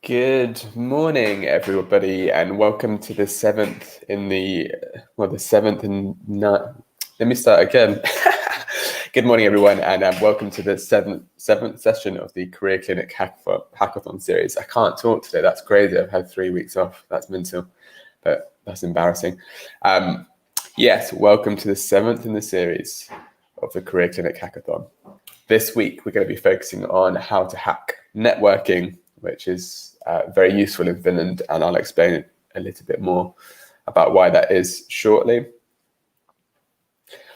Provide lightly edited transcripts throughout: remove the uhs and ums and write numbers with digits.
Good morning, everybody, and welcome to the seventh in the seventh and not. Let me start again. Good morning, everyone, and welcome to the seventh session of the Career Clinic Hackathon series. I can't talk today. That's crazy. I've had 3 weeks off. That's mental, but that's embarrassing. Yes, welcome to the seventh in the series of the Career Clinic Hackathon. This week, we're going to be focusing on how to hack networking, which is very useful in Finland, and I'll explain a little bit more about why that is shortly.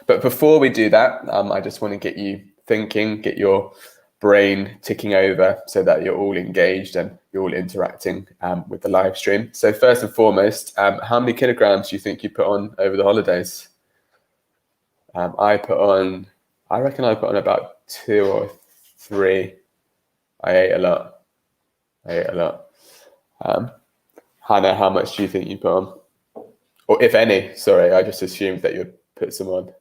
But before we do that, I just want to get you thinking, get your brain ticking over so that you're all engaged and you're all interacting with the live stream. So first and foremost, how many kilograms do you think you put on over the holidays? I reckon I put on about 2 or 3. I ate a lot. Hannah, how much do you think you put on? Or if any, sorry, I just assumed that you'd put some on.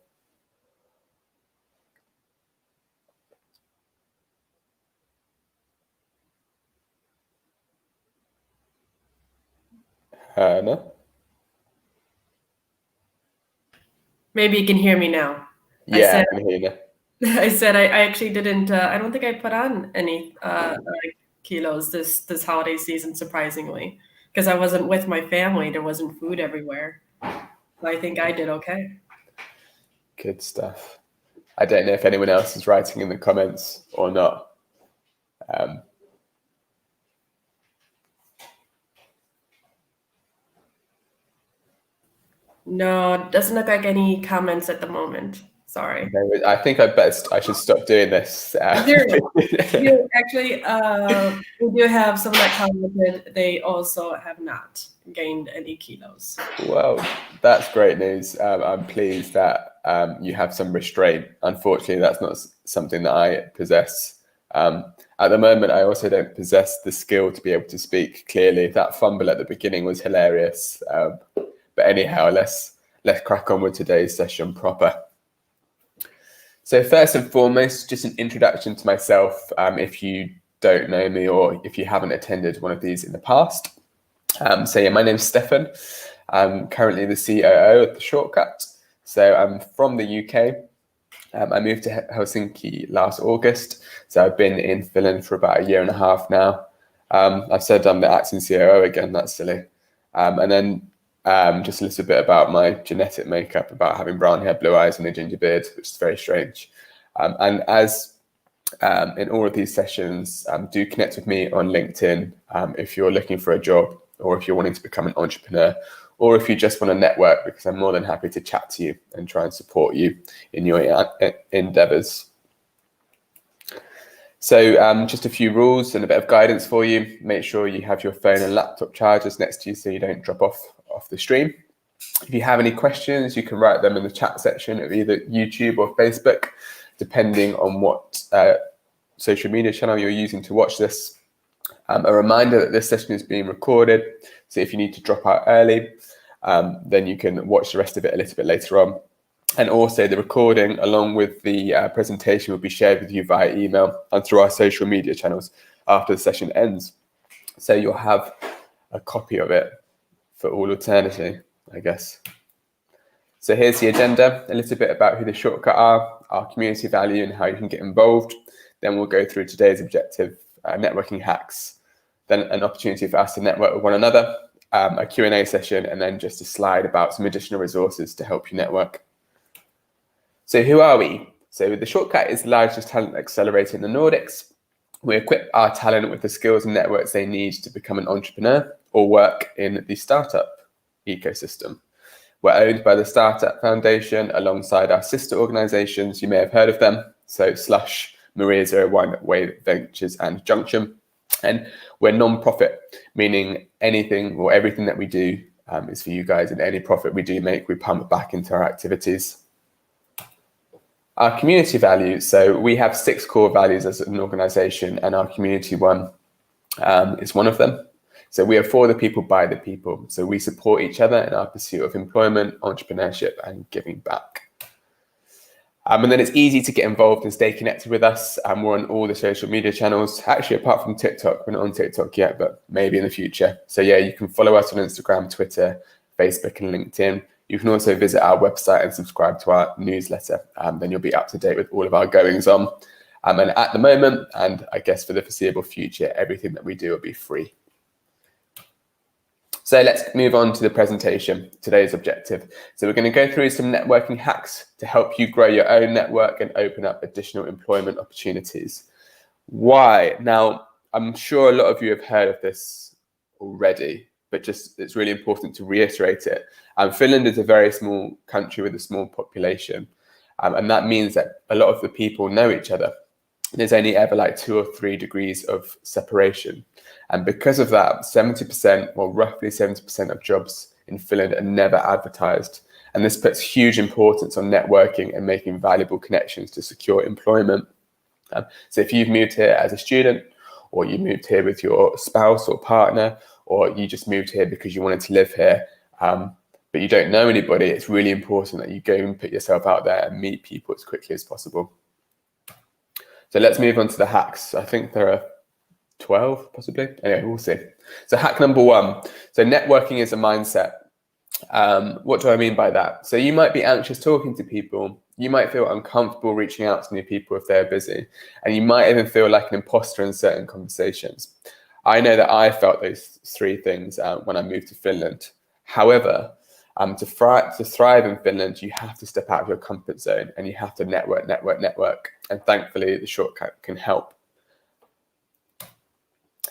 Hannah? Maybe you can hear me now. Yeah, I can hear you now. I said I actually didn't. I don't think I put on any kilos this holiday season, surprisingly, because I wasn't with my family. There wasn't food everywhere, so I think I did okay. Good stuff. I don't know if anyone else is writing in the comments or not. No, it doesn't look like any comments at the moment. Sorry. I think I should stop doing this. You actually, we do have someone that commented. They also have not gained any kilos. Well, that's great news. I'm pleased that you have some restraint. Unfortunately, that's not something that I possess. At the moment, I also don't possess the skill to be able to speak clearly. That fumble at the beginning was hilarious. But anyhow, let's crack on with today's session proper. So first and foremost, just an introduction to myself, if you don't know me or if you haven't attended one of these in the past. So yeah, my name's Stefan. I'm currently the COO of The Shortcut. So I'm from the UK. I moved to Helsinki last August. So I've been in Finland for about 1.5 years now. I've said I'm the acting COO again, that's silly. And then just a little bit about my genetic makeup, about having brown hair, blue eyes, and a ginger beard, which is very strange. And as in all of these sessions, do connect with me on LinkedIn if you're looking for a job, or if you're wanting to become an entrepreneur, or if you just want to network, because I'm more than happy to chat to you and try and support you in your endeavors. So just a few rules and a bit of guidance for you. Make sure you have your phone and laptop chargers next to you so you don't drop off the stream. If you have any questions, you can write them in the chat section of either YouTube or Facebook, depending on what social media channel you're using to watch this. A reminder that this session is being recorded, so if you need to drop out early, then you can watch the rest of it a little bit later on. And also the recording, along with the presentation, will be shared with you via email and through our social media channels after the session ends. So you'll have a copy of it for all eternity, I guess. So here's the agenda, a little bit about who The Shortcut are, our community value and how you can get involved. Then we'll go through today's objective, networking hacks, then an opportunity for us to network with one another, a Q&A session, and then just a slide about some additional resources to help you network. So who are we? So The Shortcut is the largest talent accelerator in the Nordics. We equip our talent with the skills and networks they need to become an entrepreneur or work in the startup ecosystem. We're owned by the Startup Foundation alongside our sister organizations. You may have heard of them. So Slush, Maria01, Wave Ventures, and Junction. And we're non-profit, meaning anything or everything that we do is for you guys, and any profit we do make, we pump back into our activities. Our community values, so we have 6 core values as an organization, and our community one is one of them. So we are for the people, by the people. So we support each other in our pursuit of employment, entrepreneurship, and giving back. And then it's easy to get involved and stay connected with us. We're on all the social media channels. Actually, apart from TikTok, we're not on TikTok yet, but maybe in the future. So yeah, you can follow us on Instagram, Twitter, Facebook, and LinkedIn. You can also visit our website and subscribe to our newsletter. Then you'll be up to date with all of our goings on. And at the moment, and I guess for the foreseeable future, everything that we do will be free. So let's move on to the presentation, today's objective. So we're going to go through some networking hacks to help you grow your own network and open up additional employment opportunities. Why? Now, I'm sure a lot of you have heard of this already, but just it's really important to reiterate it. Finland is a very small country with a small population, and that means that a lot of the people know each other. There's only ever like 2 or 3 degrees of separation. And because of that, 70%, well, roughly 70% of jobs in Finland are never advertised. And this puts huge importance on networking and making valuable connections to secure employment. So if you've moved here as a student, or you moved here with your spouse or partner, or you just moved here because you wanted to live here, but you don't know anybody, it's really important that you go and put yourself out there and meet people as quickly as possible. So let's move on to the hacks. I think there are 12 possibly. Anyway, we'll see. So hack number 1. So networking is a mindset. What do I mean by that? So you might be anxious talking to people. You might feel uncomfortable reaching out to new people if they're busy. And you might even feel like an imposter in certain conversations. I know that I felt those 3 things when I moved to Finland. However, to thrive in Finland, you have to step out of your comfort zone and you have to network. And thankfully, the shortcut can help.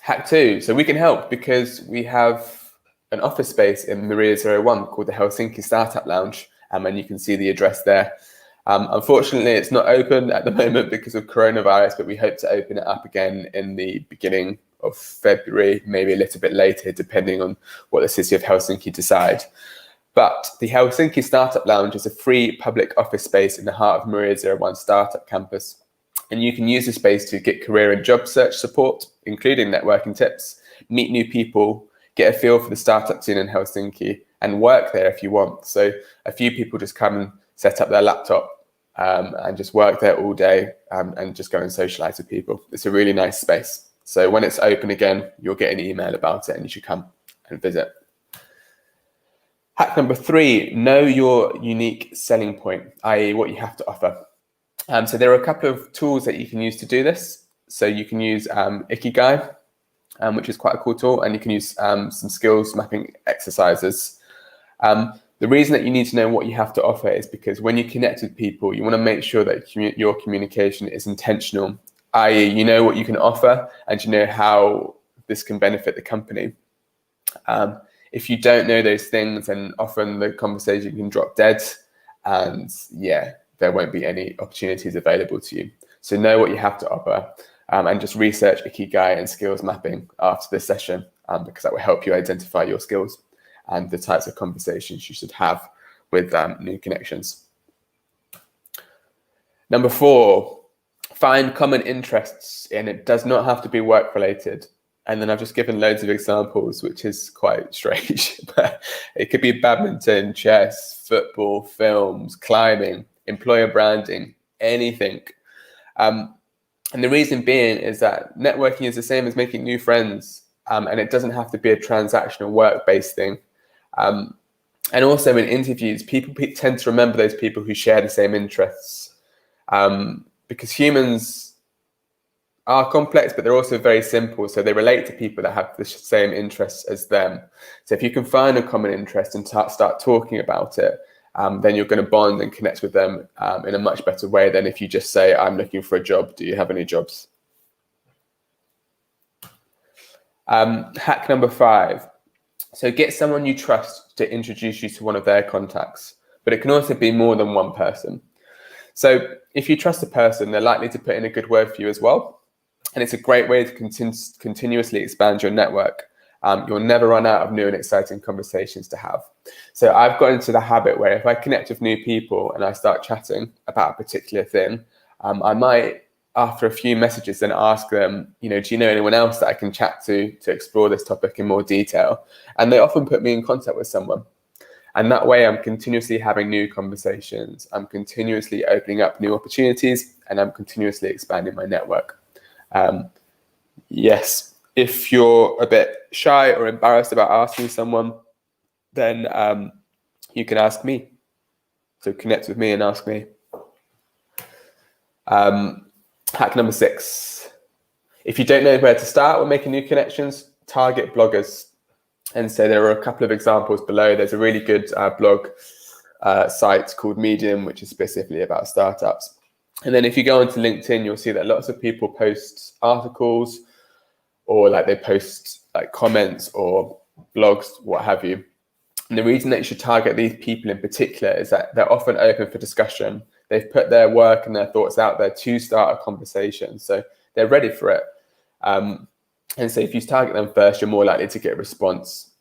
Hack 2. So we can help because we have an office space in Maria 01 called the Helsinki Startup Lounge, and you can see the address there. Unfortunately, it's not open at the moment because of coronavirus, but we hope to open it up again in the beginning of February, maybe a little bit later, depending on what the city of Helsinki decide. But the Helsinki Startup Lounge is a free public office space in the heart of Maria 01 Startup Campus. And you can use the space to get career and job search support, including networking tips, meet new people, get a feel for the startup scene in Helsinki, and work there if you want. So a few people just come and set up their laptop and just work there all day and just go and socialize with people. It's a really nice space. So when it's open again, you'll get an email about it and you should come and visit. Hack number 3, know your unique selling point, i.e. what you have to offer. So there are a couple of tools that you can use to do this. So you can use Ikigai, which is quite a cool tool, and you can use some skills mapping exercises. The reason that you need to know what you have to offer is because when you connect with people, you want to make sure that your communication is intentional, i.e. you know what you can offer and you know how this can benefit the company. If you don't know those things, then often the conversation can drop dead, and yeah, there won't be any opportunities available to you. So know what you have to offer, and just research Ikigai and skills mapping after this session, because that will help you identify your skills and the types of conversations you should have with new connections. Number 4, find common interests, and it does not have to be work related. And then I've just given loads of examples, which is quite strange, but it could be badminton, chess, football, films, climbing, employer branding, anything. And the reason being is that networking is the same as making new friends, and it doesn't have to be a transactional work-based thing. And also in interviews, people tend to remember those people who share the same interests, because humans are complex, but they're also very simple. So they relate to people that have the same interests as them. So if you can find a common interest and start talking about it, then you're going to bond and connect with them in a much better way than if you just say, I'm looking for a job. Do you have any jobs? Hack number 5. So get someone you trust to introduce you to one of their contacts, but it can also be more than one person. So if you trust a person, they're likely to put in a good word for you as well. And it's a great way to continuously expand your network. You'll never run out of new and exciting conversations to have. So I've got into the habit where if I connect with new people and I start chatting about a particular thing, I might, after a few messages, then ask them, do you know anyone else that I can chat to explore this topic in more detail? And they often put me in contact with someone. And that way I'm continuously having new conversations, I'm continuously opening up new opportunities, and I'm continuously expanding my network. Yes, if you're a bit shy or embarrassed about asking someone, then you can ask me. So connect with me and ask me. Hack number 6. If you don't know where to start when making new connections, target bloggers. And so there are a couple of examples below. There's a really good blog site called Medium, which is specifically about startups. And then if you go onto LinkedIn, you'll see that lots of people post articles, or like they post like comments or blogs, what have you. And the reason that you should target these people in particular is that they're often open for discussion. They've put their work and their thoughts out there to start a conversation. So they're ready for it. And so if you target them first, you're more likely to get a response.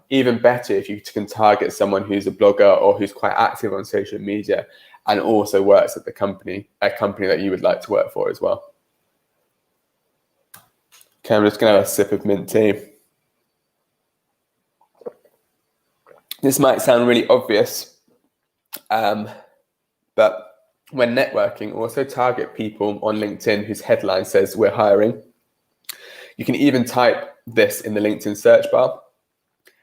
Even better if you can target someone who's a blogger or who's quite active on social media and also works at a company that you would like to work for as well. Okay, I'm just going to have a sip of mint tea. This might sound really obvious, but when networking, also target people on LinkedIn whose headline says we're hiring. You can even type this in the LinkedIn search bar,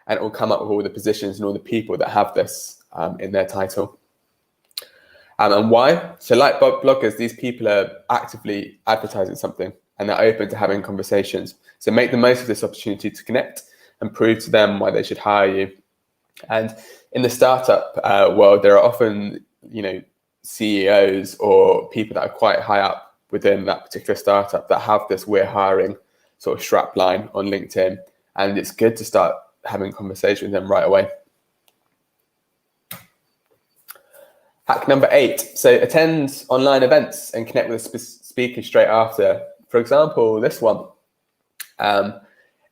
and it will come up with all the positions and all the people that have this in their title. And why? So like bloggers, these people are actively advertising something and they're open to having conversations. So make the most of this opportunity to connect and prove to them why they should hire you. And in the startup world, there are often, CEOs or people that are quite high up within that particular startup that have this "we're hiring" sort of strap line on LinkedIn. And it's good to start having a conversation with them right away. Hack number 8. So attend online events and connect with the speakers straight after. For example, this one.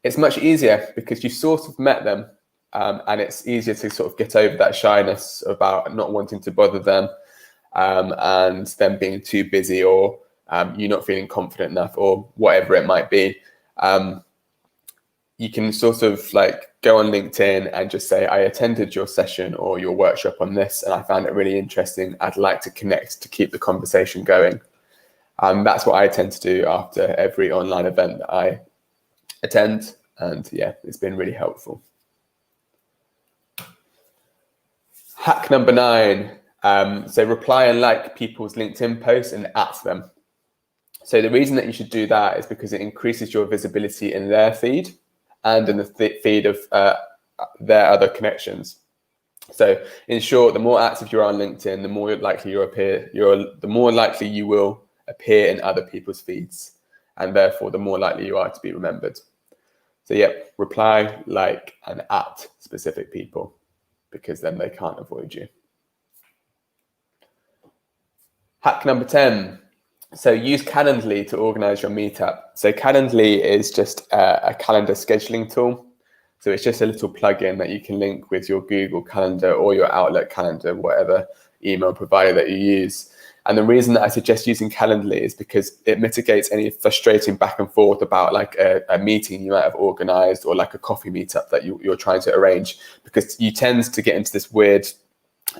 It's much easier because you sort of met them, and it's easier to sort of get over that shyness about not wanting to bother them, and them being too busy, or you not feeling confident enough, or whatever it might be. You can sort of like go on LinkedIn and just say, I attended your session or your workshop on this, and I found it really interesting. I'd like to connect to keep the conversation going. That's what I tend to do after every online event that I attend. And yeah, it's been really helpful. Hack number 9. So reply and like people's LinkedIn posts and at them. So the reason that you should do that is because it increases your visibility in their feed and in the feed of their other connections. So in short, the more active you are on LinkedIn, the more likely you will appear in other people's feeds, and therefore the more likely you are to be remembered. So yeah, reply, like, and at specific people, because then they can't avoid you. Hack number 10. So use Calendly to organize your meetup. So Calendly is just a calendar scheduling tool. So it's just a little plugin that you can link with your Google Calendar or your Outlook calendar, whatever email provider that you use. And the reason that I suggest using Calendly is because it mitigates any frustrating back and forth about like a meeting you might have organized, or like a coffee meetup that you're trying to arrange, because you tend to get into this weird,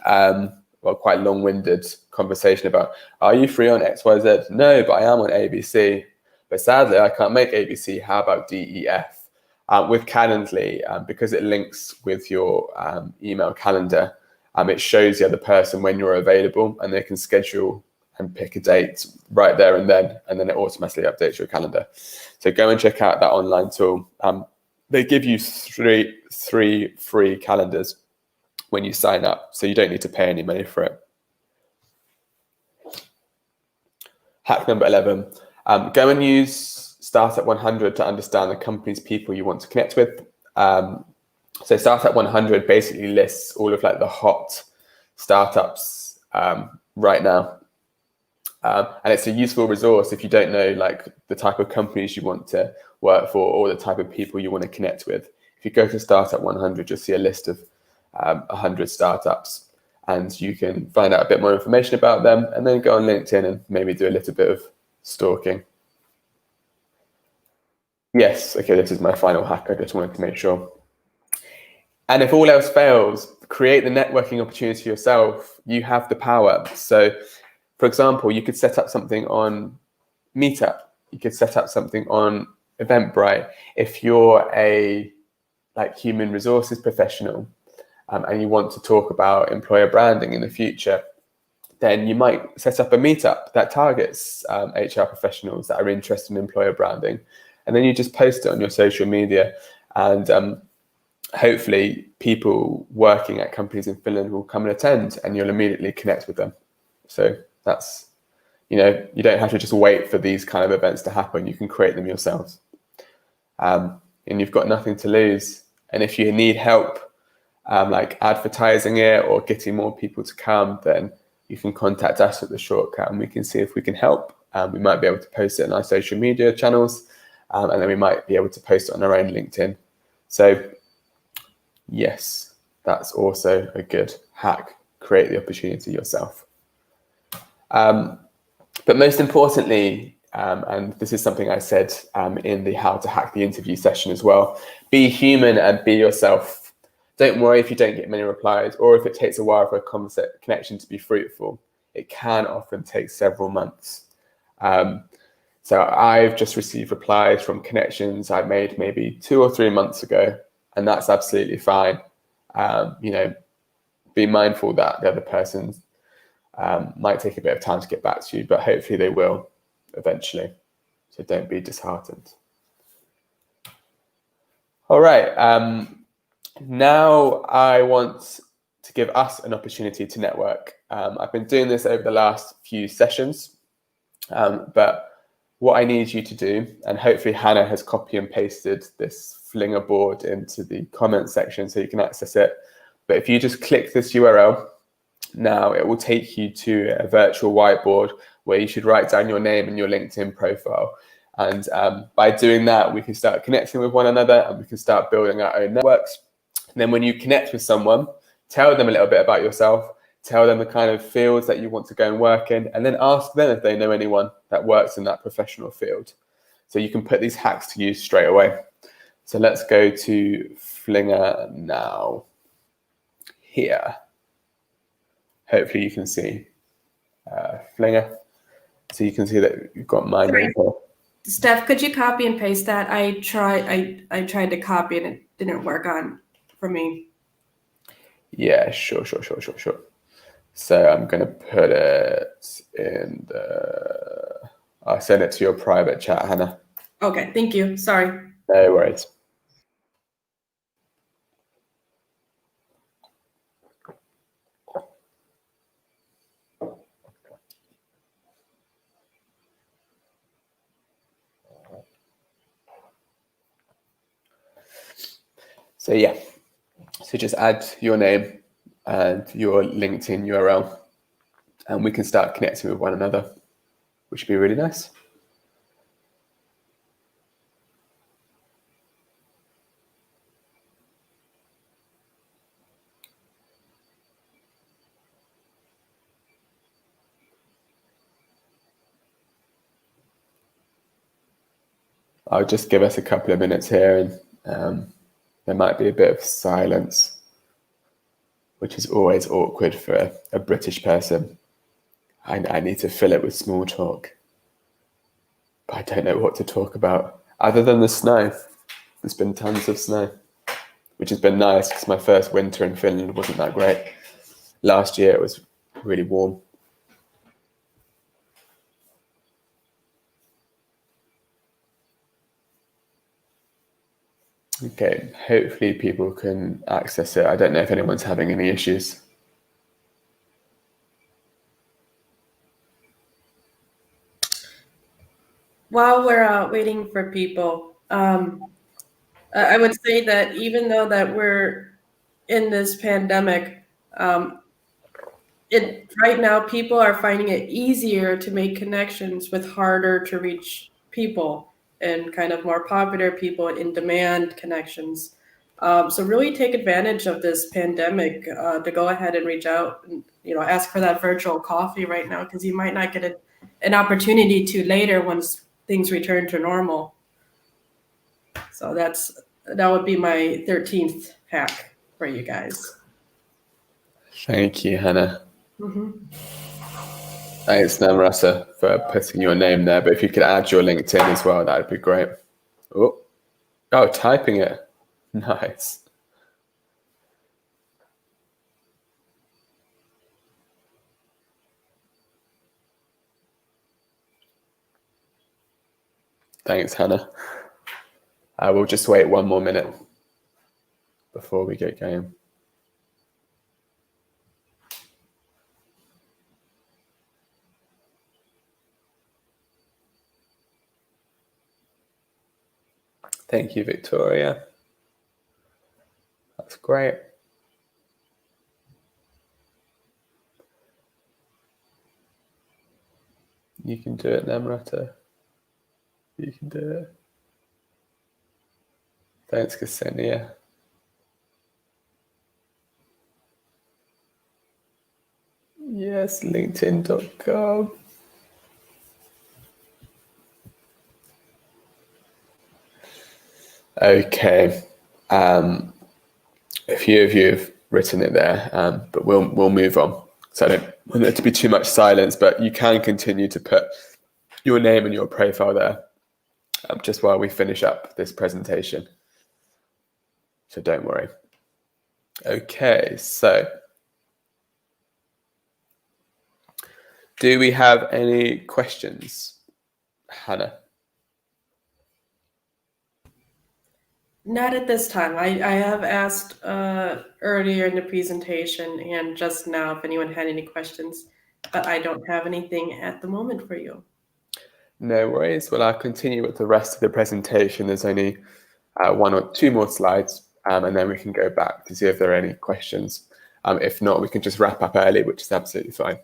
quite long-winded conversation about, are you free on XYZ? No, but I am on ABC. But sadly, I can't make ABC. How about DEF? With Calendly, because it links with your email calendar, it shows the other person when you're available, and they can schedule and pick a date right there and then it automatically updates your calendar. So go and check out that online tool. They give you three free calendars when you sign up, so you don't need to pay any money for it. Hack number 11, go and use Startup 100 to understand the company's people you want to connect with. So Startup 100 basically lists all of like the hot startups right now. And it's a useful resource if you don't know like the type of companies you want to work for or the type of people you want to connect with. If you go to Startup 100, you'll see a list of 100 startups, and you can find out a bit more information about them, and then go on LinkedIn and maybe do a little bit of stalking. Yes, okay, this is my final hack. I just wanted to make sure. And if all else fails, create the networking opportunity yourself, you have the power. So, for example, you could set up something on Meetup. You could set up something on Eventbrite. If you're a human resources professional and you want to talk about employer branding in the future, then you might set up a meetup that targets HR professionals that are interested in employer branding. And then you just post it on your social media, and hopefully people working at companies in Finland will come and attend, and you'll immediately connect with them. So that's, you don't have to just wait for these kind of events to happen. You can create them yourselves. And you've got nothing to lose. And if you need help, like advertising it or getting more people to come, then you can contact us at The Shortcut and we can see if we can help. We might be able to post it on our social media channels, and then we might be able to post it on our own LinkedIn. So yes, that's also a good hack. Create the opportunity yourself. But most importantly, and this is something I said in the How to Hack the Interview session as well, be human and be yourself. Don't worry if you don't get many replies or if it takes a while for a connection to be fruitful. It can often take several months. So I've just received replies from connections I made maybe 2 or 3 months ago, and that's absolutely fine. Be mindful that the other person might take a bit of time to get back to you, but hopefully they will eventually. So don't be disheartened. All right. Now I want to give us an opportunity to network. I've been doing this over the last few sessions, but what I need you to do, and hopefully Hannah has copy and pasted this Flinger board into the comment section so you can access it. But if you just click this URL now, it will take you to a virtual whiteboard where you should write down your name and your LinkedIn profile. And by doing that, we can start connecting with one another and we can start building our own networks. And then when you connect with someone, tell them a little bit about yourself, tell them the kind of fields that you want to go and work in, and then ask them if they know anyone that works in that professional field. So you can put these hacks to use straight away. So let's go to Flinger now. Here. Hopefully you can see Flinger. So you can see that you've got my name here. Steph, could you copy and paste that? I tried to copy and it didn't work for me. Yeah, sure. So I'm going to put it in I'll send it to your private chat, Hannah. Okay, thank you. Sorry. No worries. So yeah, so just add your name and your LinkedIn URL and we can start connecting with one another, which would be really nice. I'll just give us a couple of minutes here and there might be a bit of silence, which is always awkward for a British person. I need to fill it with small talk, but I don't know what to talk about other than the snow. There's been tons of snow, which has been nice because my first winter in Finland wasn't that great. Last year it was really warm. Okay, hopefully people can access it. I don't know if anyone's having any issues. While we're waiting for people, I would say that even though that we're in this pandemic, right now people are finding it easier to make connections with harder to reach people and kind of more popular people in demand connections. So really take advantage of this pandemic to go ahead and reach out and ask for that virtual coffee right now, because you might not get an opportunity to later once things return to normal. So that would be my 13th hack for you guys. Thank you, Hannah. Mm-hmm. Thanks, Namrata, for putting your name there. But if you could add your LinkedIn as well, that would be great. Oh, typing it. Nice. Thanks, Hannah. I will just wait 1 more minute before we get going. Thank you, Victoria. That's great. You can do it, Namrata. You can do it. Thanks, Ksenia. Yes, linkedin.com. Okay. A few of you have written it there, but we'll move on. So I don't want there to be too much silence, but you can continue to put your name and your profile there just while we finish up this presentation. So don't worry. Okay, so do we have any questions, Hannah? Not at this time. I have asked earlier in the presentation and just now if anyone had any questions, but I don't have anything at the moment for you. No worries. Well, I'll continue with the rest of the presentation. There's only 1 or 2 more slides, and then we can go back to see if there are any questions. If not, we can just wrap up early, which is absolutely fine.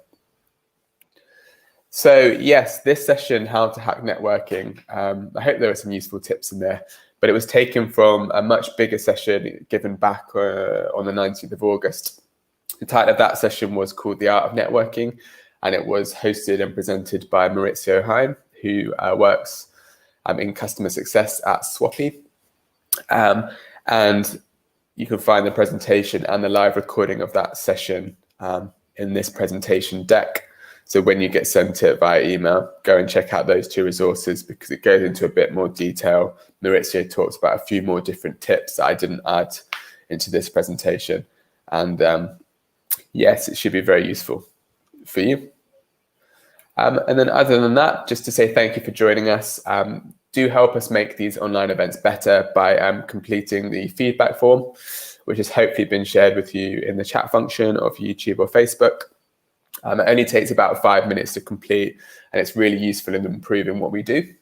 So yes, this session, How to Hack Networking, I hope there were some useful tips in there, but it was taken from a much bigger session given back on the 19th of August. The title of that session was called The Art of Networking, and it was hosted and presented by Maurizio Hein, who works in customer success at Swappy. And you can find the presentation and the live recording of that session in this presentation deck. So when you get sent it via email, go and check out those 2 resources because it goes into a bit more detail. Maurizio talks about a few more different tips that I didn't add into this presentation. And yes, it should be very useful for you. And then other than that, just to say thank you for joining us. Do help us make these online events better by completing the feedback form, which has hopefully been shared with you in the chat function of YouTube or Facebook. It only takes about 5 minutes to complete, and it's really useful in improving what we do.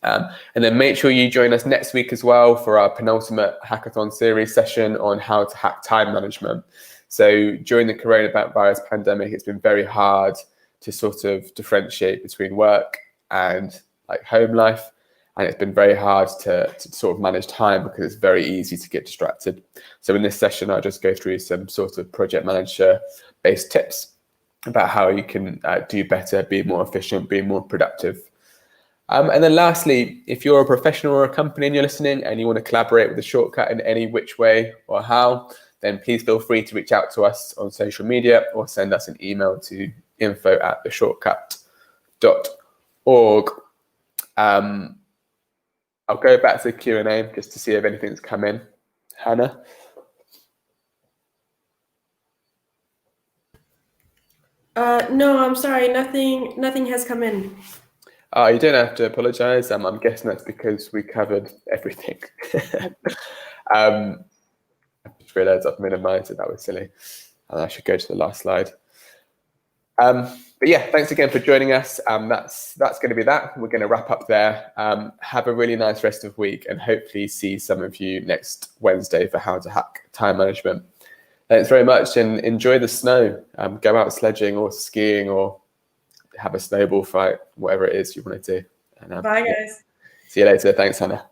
And then make sure you join us next week as well for our penultimate hackathon series session on how to hack time management. So during the coronavirus pandemic, it's been very hard to sort of differentiate between work and like home life. And it's been very hard to sort of manage time because it's very easy to get distracted. So in this session, I'll just go through some sort of project manager based tips about how you can do better, be more efficient, be more productive. And then lastly, if you're a professional or a company and you're listening and you want to collaborate with the shortcut in any which way or how, then please feel free to reach out to us on social media or send us an email to info@theshortcut.org. I'll go back to the Q&A just to see if anything's come in. Hannah? No, I'm sorry. Nothing has come in. You don't have to apologize. I'm guessing that's because we covered everything. I just realized I've minimized it. That was silly. And I should go to the last slide. But yeah, thanks again for joining us. That's going to be that. We're going to wrap up there. Have a really nice rest of the week and hopefully see some of you next Wednesday for how to hack time management. Thanks very much and enjoy the snow. Go out sledging or skiing or have a snowball fight, whatever it is you want to do. And, Bye, guys. See you later. Thanks, Hannah.